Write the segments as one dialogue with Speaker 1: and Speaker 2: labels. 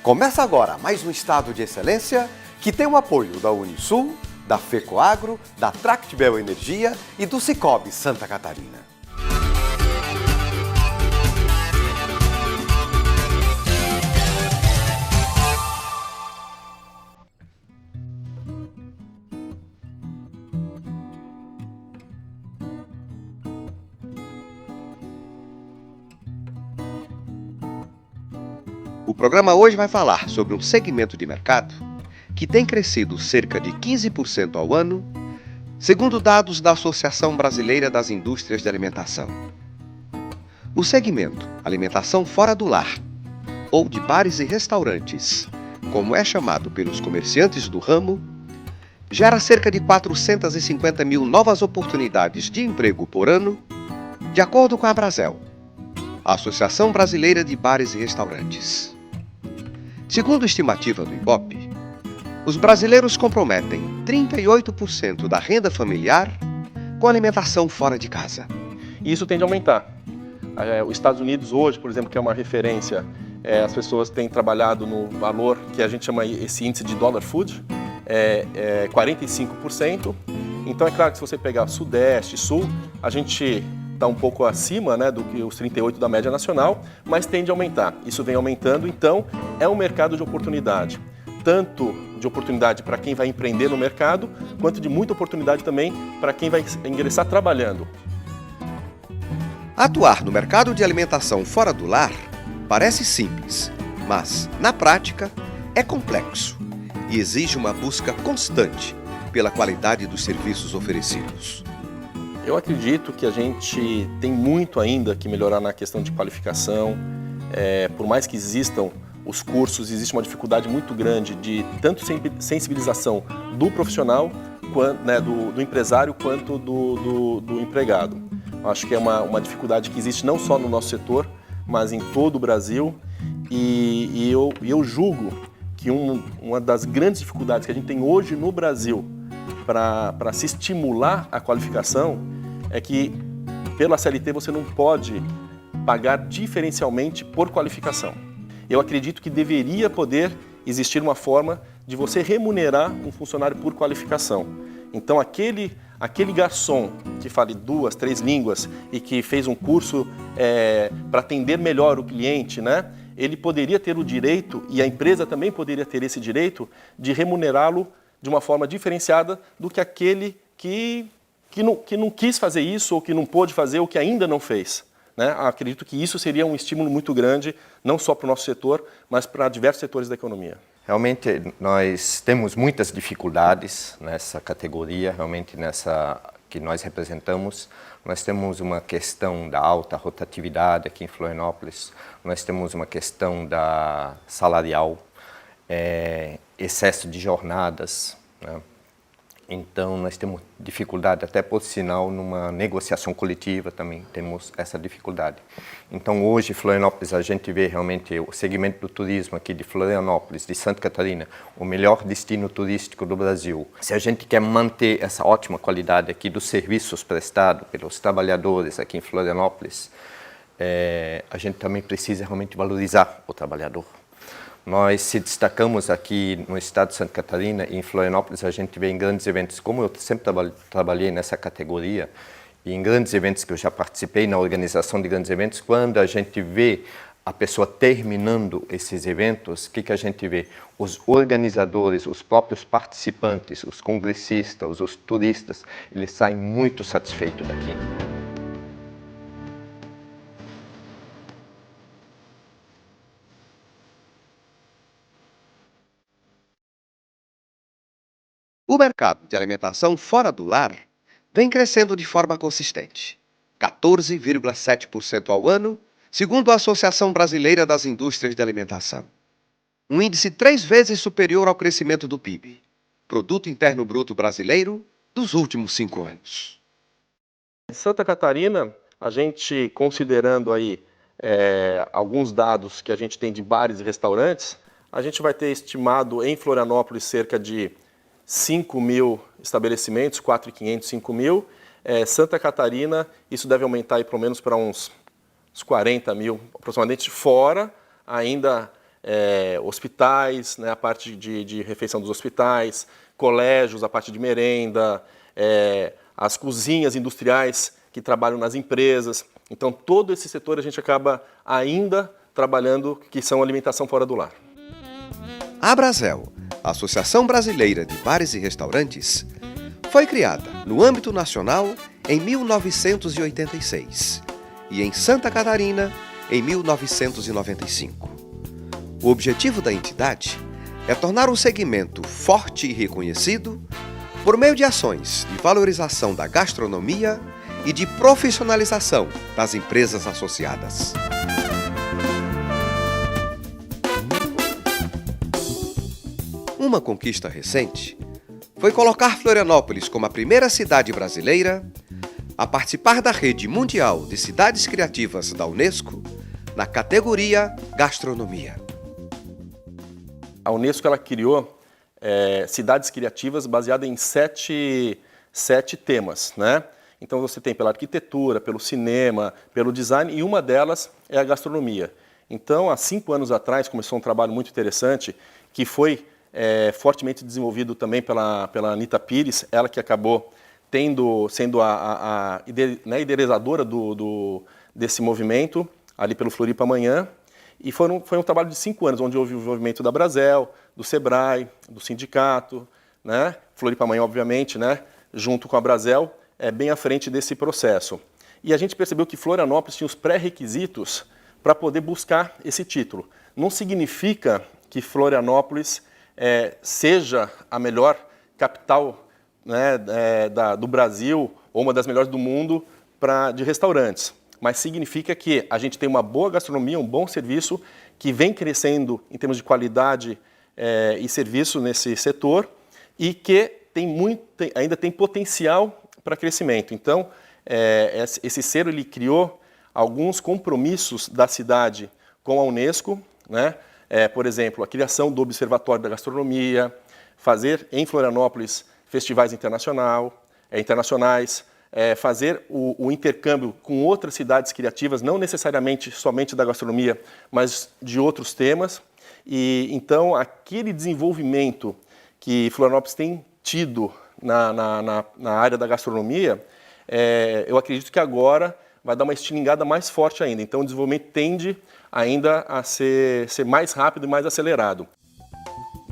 Speaker 1: Começa agora mais um Estado de Excelência que tem o apoio da Unisul, da FECOAGRO, da Tractebel Energia e do Cicobi Santa Catarina.
Speaker 2: O programa hoje vai falar sobre um segmento de mercado que tem crescido cerca de 15% ao ano, segundo dados da Associação Brasileira das Indústrias de Alimentação. O segmento alimentação fora do lar, ou de bares e restaurantes, como é chamado pelos comerciantes do ramo, gera cerca de 450 mil novas oportunidades de emprego por ano, de acordo com a Brasel, a Associação Brasileira de Bares e Restaurantes. Segundo a estimativa do IBOPE, os brasileiros comprometem 38% da renda familiar com alimentação fora de casa.
Speaker 3: E isso tende a aumentar. Os Estados Unidos hoje, por exemplo, que é uma referência, as pessoas têm trabalhado no valor que a gente chama esse índice de dollar food, 45%. Então é claro que se você pegar Sudeste, Sul, a gente está um pouco acima, né, do que os 38% da média nacional, mas tende a aumentar. Isso vem aumentando, então é um mercado de oportunidade. Tanto de oportunidade para quem vai empreender no mercado, quanto de muita oportunidade também para quem vai ingressar trabalhando.
Speaker 2: Atuar no mercado de alimentação fora do lar parece simples, mas, na prática, é complexo e exige uma busca constante pela qualidade dos serviços oferecidos.
Speaker 3: Eu acredito que a gente tem muito ainda que melhorar na questão de qualificação. Por mais que existam os cursos, existe uma dificuldade muito grande de tanto sensibilização do profissional, né, do empresário, quanto do empregado. Acho que é uma dificuldade que existe não só no nosso setor, mas em todo o Brasil. E eu julgo que uma das grandes dificuldades que a gente tem hoje no Brasil para se estimular a qualificação é que pela CLT você não pode pagar diferencialmente por qualificação. Eu acredito que deveria poder existir uma forma de você remunerar um funcionário por qualificação. Então aquele garçom que fale 2, 3 línguas e que fez um curso para atender melhor o cliente, né? Ele poderia ter o direito, e a empresa também poderia ter esse direito, de remunerá-lo de uma forma diferenciada do que aquele que não quis fazer isso, ou que não pôde fazer, ou que ainda não fez. Né? Acredito que isso seria um estímulo muito grande, não só para o nosso setor, mas para diversos setores da economia.
Speaker 4: Realmente nós temos muitas dificuldades nessa categoria, realmente nessa que nós representamos. Nós temos uma questão da alta rotatividade aqui em Florianópolis, nós temos uma questão da salarial, excesso de jornadas, né? Então nós temos dificuldade, até por sinal, numa negociação coletiva também temos essa dificuldade. Então hoje, Florianópolis, a gente vê realmente o segmento do turismo aqui de Florianópolis, de Santa Catarina, o melhor destino turístico do Brasil. Se a gente quer manter essa ótima qualidade aqui dos serviços prestados pelos trabalhadores aqui em Florianópolis, a gente também precisa realmente valorizar o trabalhador. Nós se destacamos aqui no estado de Santa Catarina e em Florianópolis a gente vê em grandes eventos, como eu sempre trabalhei nessa categoria, e em grandes eventos que eu já participei na organização de grandes eventos, quando a gente vê a pessoa terminando esses eventos, o que a gente vê? Os organizadores, os próprios participantes, os congressistas, os turistas, eles saem muito satisfeitos daqui.
Speaker 2: O mercado de alimentação fora do lar vem crescendo de forma consistente, 14,7% ao ano, segundo a Associação Brasileira das Indústrias de Alimentação. Um índice 3 vezes superior ao crescimento do PIB, Produto Interno Bruto Brasileiro, dos últimos 5 anos.
Speaker 3: Em Santa Catarina, a gente, considerando aí alguns dados que a gente tem de bares e restaurantes, a gente vai ter estimado em Florianópolis cerca de 5 mil estabelecimentos, 4.500, 5 mil. Santa Catarina, isso deve aumentar aí pelo menos para uns 40 mil, aproximadamente, fora ainda hospitais, né, a parte de refeição dos hospitais, colégios, a parte de merenda, as cozinhas industriais que trabalham nas empresas. Então, todo esse setor a gente acaba ainda trabalhando, que são alimentação fora do lar.
Speaker 2: A Abrazel, a Associação Brasileira de Bares e Restaurantes, foi criada no âmbito nacional em 1986 e em Santa Catarina em 1995. O objetivo da entidade é tornar o segmento forte e reconhecido por meio de ações de valorização da gastronomia e de profissionalização das empresas associadas. Uma conquista recente foi colocar Florianópolis como a primeira cidade brasileira a participar da rede mundial de cidades criativas da Unesco na categoria Gastronomia.
Speaker 3: A Unesco ela criou cidades criativas baseadas em sete temas, né? Então você tem pela arquitetura, pelo cinema, pelo design, e uma delas é a gastronomia. Então, há 5 anos atrás, começou um trabalho muito interessante, que foi fortemente desenvolvido também pela Anita Pires, ela que acabou sendo a idealizadora desse movimento, ali pelo Floripa Amanhã. E foi um trabalho de 5 anos, onde houve o envolvimento da Abrazel, do Sebrae, do sindicato, né? Floripa Amanhã, obviamente, né? Junto com a Abrazel, bem à frente desse processo. E a gente percebeu que Florianópolis tinha os pré-requisitos para poder buscar esse título. Não significa que Florianópolis seja a melhor capital, né, do Brasil ou uma das melhores do mundo de restaurantes, mas significa que a gente tem uma boa gastronomia, um bom serviço que vem crescendo em termos de qualidade e serviço nesse setor e que ainda tem potencial para crescimento. Então, esse selo ele criou alguns compromissos da cidade com a Unesco, né? Por exemplo, a criação do Observatório da Gastronomia, fazer em Florianópolis festivais internacionais, fazer o intercâmbio com outras cidades criativas, não necessariamente somente da gastronomia, mas de outros temas. E então, aquele desenvolvimento que Florianópolis tem tido na área da gastronomia, eu acredito que agora vai dar uma estilingada mais forte ainda. Então, o desenvolvimento tende ainda a ser mais rápido e mais acelerado.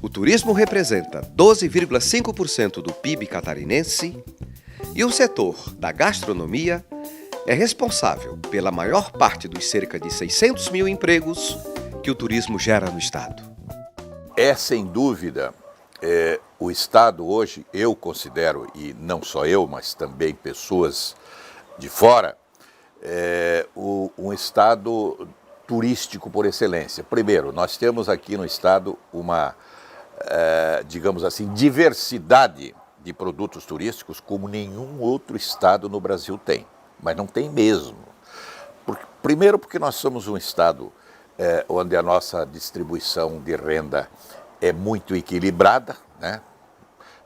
Speaker 2: O turismo representa 12,5% do PIB catarinense e o setor da gastronomia é responsável pela maior parte dos cerca de 600 mil empregos que o turismo gera no estado.
Speaker 5: Sem dúvida, o estado hoje, eu considero, e não só eu, mas também pessoas de fora, um estado turístico por excelência. Primeiro, nós temos aqui no estado uma, digamos assim, diversidade de produtos turísticos como nenhum outro estado no Brasil tem, mas não tem mesmo. Primeiro porque nós somos um estado onde a nossa distribuição de renda é muito equilibrada, né?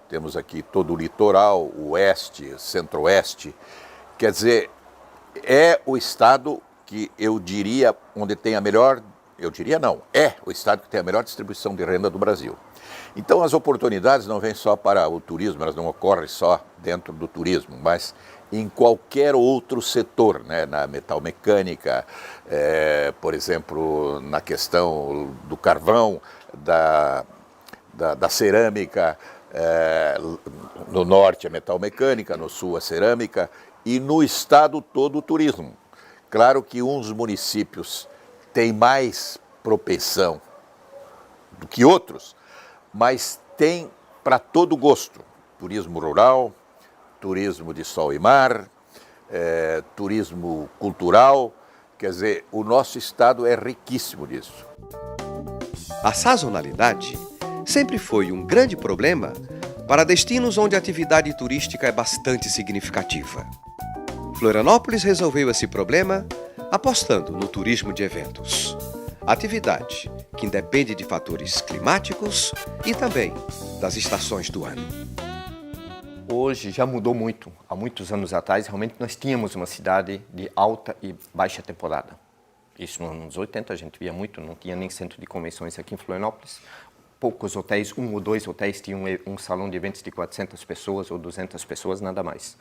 Speaker 5: Temos aqui todo o litoral, o oeste, centro-oeste, quer dizer, é o estado que eu diria onde tem a melhor, é o estado que tem a melhor distribuição de renda do Brasil. Então as oportunidades não vêm só para o turismo, elas não ocorrem só dentro do turismo, mas em qualquer outro setor, né? Na metalmecânica, por exemplo, na questão do carvão, da cerâmica, no norte a metalmecânica, no sul a cerâmica e no estado todo o turismo. Claro que uns municípios têm mais propensão do que outros, mas tem para todo gosto. Turismo rural, turismo de sol e mar, turismo cultural, quer dizer, o nosso estado é riquíssimo disso.
Speaker 2: A sazonalidade sempre foi um grande problema para destinos onde a atividade turística é bastante significativa. Florianópolis resolveu esse problema apostando no turismo de eventos. Atividade que independe de fatores climáticos e também das estações do ano.
Speaker 4: Hoje já mudou muito. Há muitos anos atrás, realmente nós tínhamos uma cidade de alta e baixa temporada. Isso nos anos 80 a gente via muito, não tinha nem centro de convenções aqui em Florianópolis. Poucos hotéis, 1 ou 2 hotéis tinham um salão de eventos de 400 pessoas ou 200 pessoas, nada mais.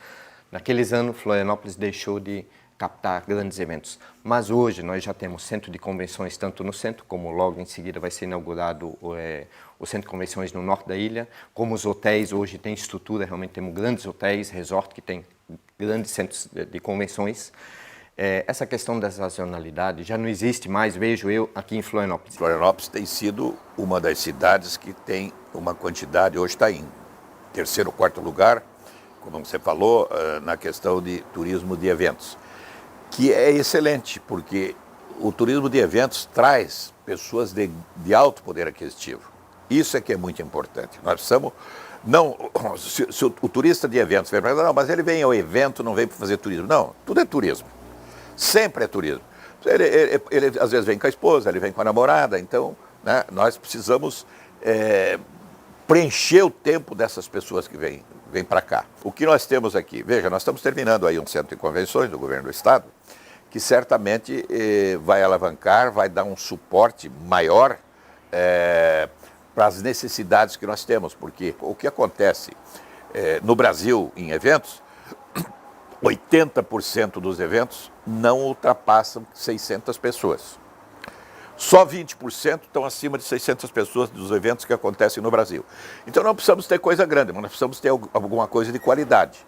Speaker 4: Naqueles anos, Florianópolis deixou de captar grandes eventos. Mas hoje nós já temos centro de convenções tanto no centro, como logo em seguida vai ser inaugurado o centro de convenções no norte da ilha, como os hotéis hoje têm estrutura, realmente temos grandes hotéis, resort que tem grandes centros de convenções. Essa questão da sazonalidade já não existe mais, vejo eu, aqui em Florianópolis.
Speaker 5: Florianópolis tem sido uma das cidades que tem uma quantidade, hoje está em terceiro ou quarto lugar, como você falou, na questão de turismo de eventos, que é excelente, porque o turismo de eventos traz pessoas de alto poder aquisitivo. Isso é que é muito importante. Nós precisamos... Não, se o turista de eventos vem para cá, não, mas ele vem ao evento, não vem para fazer turismo. Não, tudo é turismo. Sempre é turismo. Ele às vezes vem com a esposa, ele vem com a namorada, então, né, nós precisamos preencher o tempo dessas pessoas que vêm para cá. O que nós temos aqui? Veja, nós estamos terminando aí um centro de convenções do governo do estado, que certamente vai alavancar, vai dar um suporte maior para as necessidades que nós temos, porque o que acontece no Brasil em eventos, 80% dos eventos não ultrapassam 600 pessoas. Só 20% estão acima de 600 pessoas dos eventos que acontecem no Brasil. Então não precisamos ter coisa grande, mas nós precisamos ter alguma coisa de qualidade.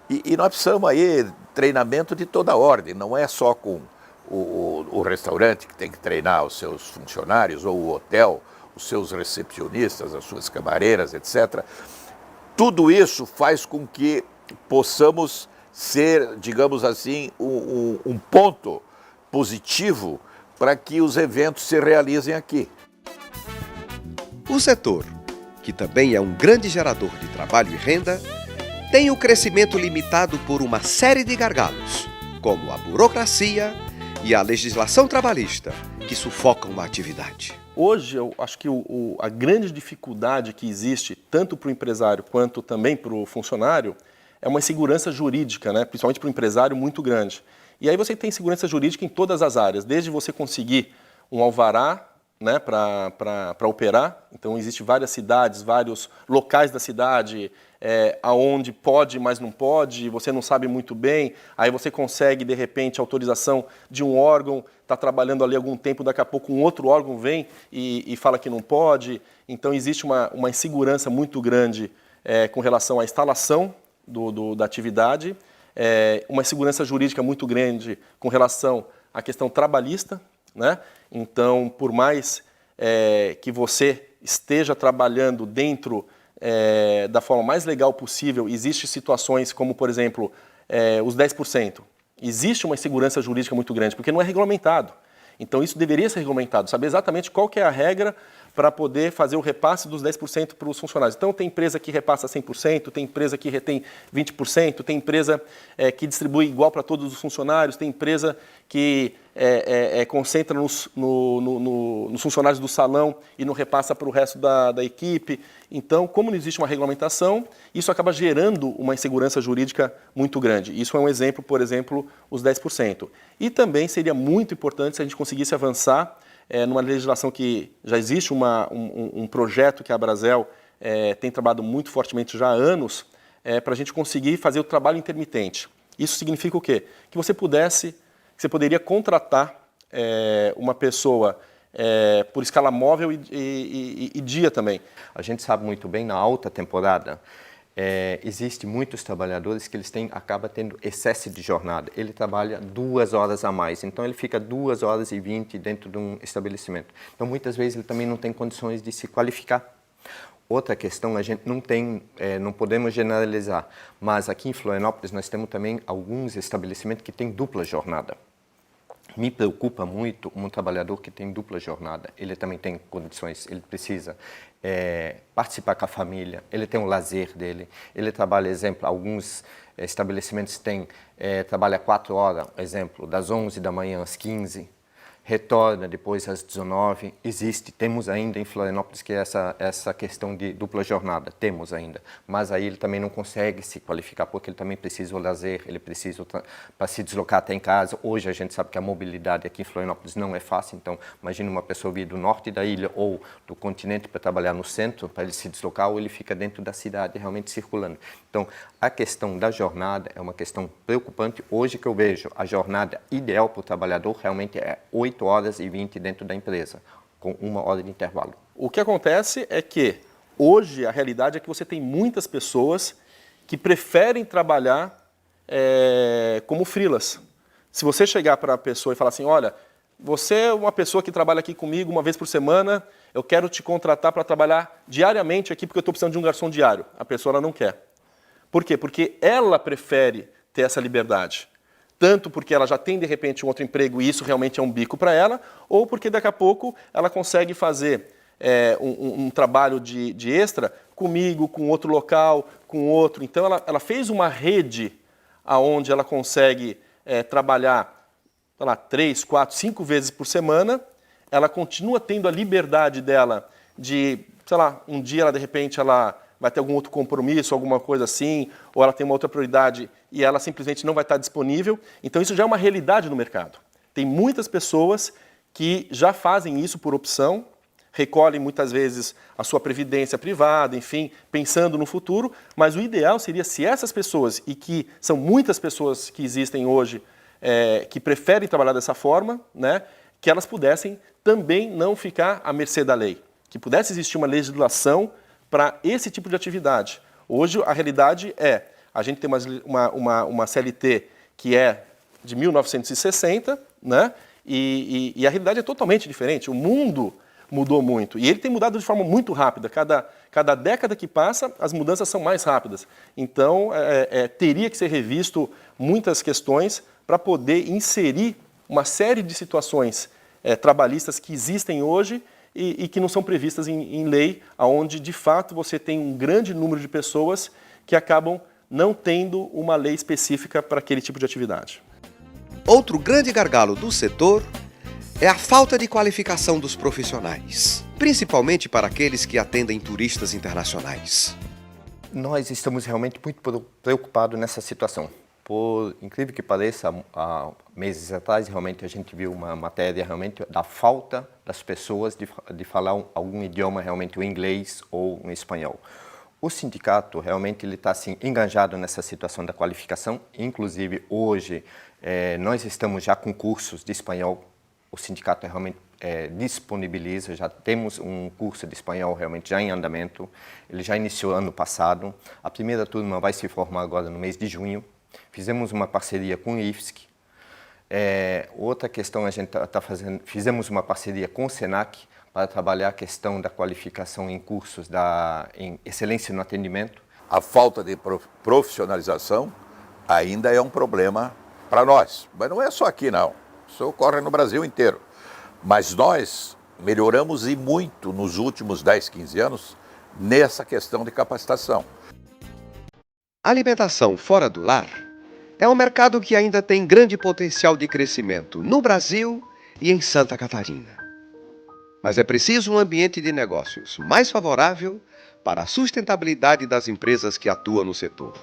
Speaker 5: E nós precisamos aí treinamento de toda ordem, não é só com o restaurante que tem que treinar os seus funcionários, ou o hotel, os seus recepcionistas, as suas camareiras, etc. Tudo isso faz com que possamos ser, digamos assim, um ponto positivo para que os eventos se realizem aqui.
Speaker 2: O setor, que também é um grande gerador de trabalho e renda, tem o crescimento limitado por uma série de gargalos, como a burocracia e a legislação trabalhista, que sufocam a atividade.
Speaker 3: Hoje, eu acho que a grande dificuldade que existe, tanto para o empresário quanto também para o funcionário, é uma insegurança jurídica, né? Principalmente para o empresário, muito grande. E aí você tem segurança jurídica em todas as áreas, desde você conseguir um alvará, né, para operar. Então, existem várias cidades, vários locais da cidade, aonde pode, mas não pode, você não sabe muito bem, aí você consegue, de repente, a autorização de um órgão, está trabalhando ali algum tempo, daqui a pouco um outro órgão vem e fala que não pode. Então, existe uma insegurança muito grande com relação à instalação da atividade, uma insegurança jurídica muito grande com relação à questão trabalhista, né? Então, por mais que você esteja trabalhando dentro da forma mais legal possível, existem situações como, por exemplo, os 10%. Existe uma insegurança jurídica muito grande, porque não é regulamentado. Então, isso deveria ser regulamentado, saber exatamente qual que é a regra para poder fazer o repasse dos 10% para os funcionários. Então, tem empresa que repassa 100%, tem empresa que retém 20%, tem empresa que distribui igual para todos os funcionários, tem empresa que concentra nos funcionários do salão e não repassa para o resto da equipe. Então, como não existe uma regulamentação, isso acaba gerando uma insegurança jurídica muito grande. Isso é um exemplo, por exemplo, os 10%. E também seria muito importante se a gente conseguisse avançar numa legislação que já existe um projeto que a Abrazel tem trabalhado muito fortemente já há anos, para a gente conseguir fazer o trabalho intermitente. Isso significa o quê? Que você poderia contratar uma pessoa por escala móvel e dia também.
Speaker 4: A gente sabe muito bem, na alta temporada, existe muitos trabalhadores que acabam tendo excesso de jornada. Ele trabalha 2 horas a mais, então ele fica 2 horas e 20 dentro de um estabelecimento. Então, muitas vezes, ele também não tem condições de se qualificar. Outra questão, a gente não podemos generalizar, mas aqui em Florianópolis nós temos também alguns estabelecimentos que têm dupla jornada. Me preocupa muito um trabalhador que tem dupla jornada. Ele também tem condições, ele precisa participar com a família, ele tem um lazer dele, ele trabalha, exemplo, alguns estabelecimentos trabalha 4 horas, exemplo, das 11 da manhã às 15, retorna depois às 19, temos ainda em Florianópolis que é essa questão de dupla jornada, temos ainda, mas aí ele também não consegue se qualificar porque ele também precisa do lazer, ele precisa para se deslocar até em casa. Hoje a gente sabe que a mobilidade aqui em Florianópolis não é fácil, então imagina uma pessoa vir do norte da ilha ou do continente para trabalhar no centro, para ele se deslocar, ou ele fica dentro da cidade realmente circulando. Então a questão da jornada é uma questão preocupante. Hoje que eu vejo a jornada ideal para o trabalhador realmente é 8 horas e 20 dentro da empresa, com 1 hora de intervalo.
Speaker 3: O que acontece é que hoje a realidade é que você tem muitas pessoas que preferem trabalhar como freelas. Se você chegar para a pessoa e falar assim, olha, você é uma pessoa que trabalha aqui comigo uma vez por semana, eu quero te contratar para trabalhar diariamente aqui porque eu estou precisando de um garçom diário. A pessoa ela não quer. Por quê? Porque ela prefere ter essa liberdade. Tanto porque ela já tem, de repente, um outro emprego e isso realmente é um bico para ela, ou porque daqui a pouco ela consegue fazer um trabalho de extra comigo, com outro local, com outro. Então ela fez uma rede onde ela consegue trabalhar, sei lá, 3, 4, 5 vezes por semana. Ela continua tendo a liberdade dela de, sei lá, um dia ela de repente ela vai ter algum outro compromisso, alguma coisa assim, ou ela tem uma outra prioridade e ela simplesmente não vai estar disponível. Então isso já é uma realidade no mercado. Tem muitas pessoas que já fazem isso por opção, recolhem muitas vezes a sua previdência privada, enfim, pensando no futuro, mas o ideal seria se essas pessoas, e que são muitas pessoas que existem hoje, que preferem trabalhar dessa forma, né, que elas pudessem também não ficar à mercê da lei, que pudesse existir uma legislação para esse tipo de atividade. Hoje a realidade a gente tem uma CLT que é de 1960, né? E a realidade é totalmente diferente. O mundo mudou muito e ele tem mudado de forma muito rápida. Cada década que passa, as mudanças são mais rápidas. Então, teria que ser revisto muitas questões para poder inserir uma série de situações trabalhistas que existem hoje e que não são previstas em lei, onde, de fato, você tem um grande número de pessoas que acabam não tendo uma lei específica para aquele tipo de atividade.
Speaker 2: Outro grande gargalo do setor é a falta de qualificação dos profissionais, principalmente para aqueles que atendem turistas internacionais.
Speaker 4: Nós estamos realmente muito preocupados nessa situação. Por incrível que pareça, há meses atrás, realmente a gente viu uma matéria realmente da falta das pessoas de falar algum idioma, realmente o inglês ou o espanhol. O sindicato realmente ele está assim, engajado nessa situação da qualificação. Inclusive, hoje, nós estamos já com cursos de espanhol. O sindicato realmente disponibiliza, já temos um curso de espanhol realmente já em andamento. Ele já iniciou ano passado. A primeira turma vai se formar agora no mês de junho. Fizemos uma parceria com o IFSC. Outra questão, a gente fizemos uma parceria com o SENAC para trabalhar a questão da qualificação em cursos em excelência no atendimento.
Speaker 5: A falta de profissionalização ainda é um problema para nós, mas não é só aqui não, isso ocorre no Brasil inteiro. Mas nós melhoramos e muito nos últimos 10, 15 anos nessa questão de capacitação.
Speaker 2: A alimentação fora do lar é um mercado que ainda tem grande potencial de crescimento no Brasil e em Santa Catarina. Mas é preciso um ambiente de negócios mais favorável para a sustentabilidade das empresas que atuam no setor.